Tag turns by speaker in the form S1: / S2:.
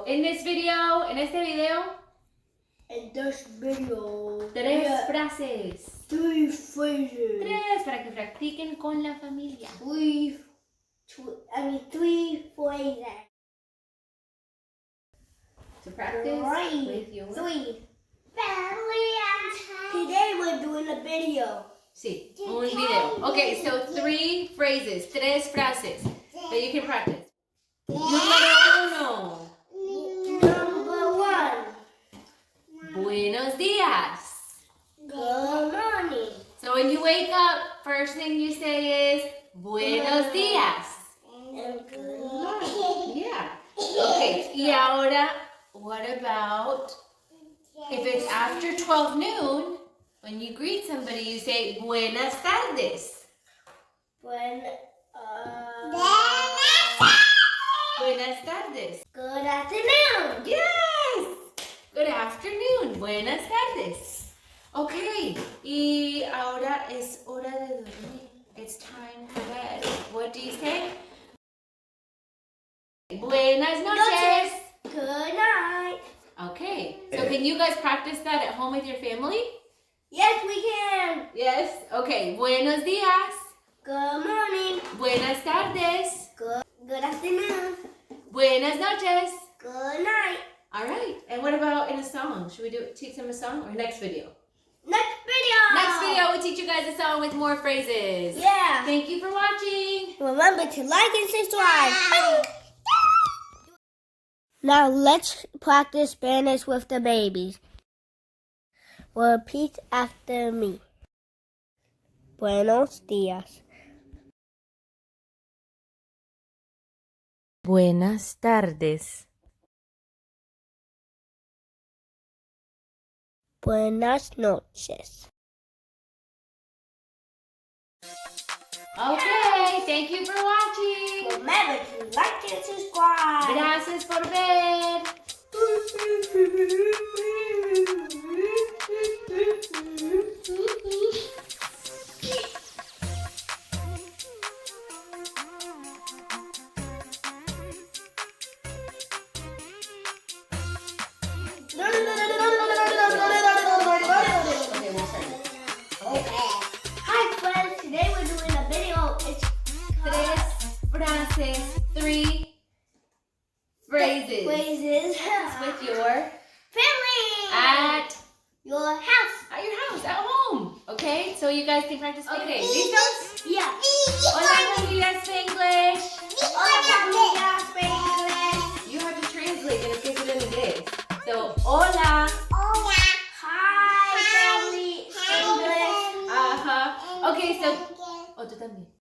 S1: en este video,
S2: in this video,
S1: 3 frases.
S2: 3 phrases.
S1: 3 para que practiquen con la familia.
S2: 3 phrases.
S1: To practice with your...
S2: 3. Today we're doing a video.
S1: Sí, un video. Okay, so 3 phrases, 3 frases that you can practice. Número 1.
S2: Number 1.
S1: Buenos días.
S2: Good morning.
S1: So when you wake up, first thing you say is Buenos días.
S2: And good morning.
S1: Yeah. Okay, y ahora, what about if it's after 12 noon, when you greet somebody, you say Buenas tardes. Buenas tardes.
S2: Good afternoon.
S1: Yes. Good afternoon. Buenas tardes. Okay. Y ahora es hora de dormir. It's time for bed. What do you say? Buenas noches.
S2: Good night.
S1: Okay. So can you guys practice that at home with your family?
S2: Yes, we can.
S1: Yes. Okay. Buenos días.
S2: Good morning.
S1: Buenas tardes.
S2: Good afternoon.
S1: Buenas noches.
S2: Good night.
S1: All right. And what about in a song? Should we teach them a song or next video?
S2: Next video.
S1: Next video, we'll teach you guys a song with more phrases.
S2: Yeah.
S1: Thank you for watching.
S2: Remember to like and subscribe. Now let's practice Spanish with the babies. Repeat after me. Buenos días.
S1: Buenas tardes.
S2: Buenas noches.
S1: Okay, thank you for watching.
S2: Remember to like and subscribe.
S1: Gracias por ver.
S2: Hi friends, today we're doing a video. It's
S1: 3 frases, 3 phrases.
S2: phrases
S1: With your
S2: family
S1: at
S2: your house.
S1: your house, at home. Okay, so you guys can practice. Okay, listos?
S2: Yeah.
S1: Hola, familia Spanglish.
S2: Hola, familia Spanglish.
S1: You have to translate and speak it in inglés. So, hola.
S2: Hi, family Spanglish.
S1: Ajá. Okay, so. Oh, tú también.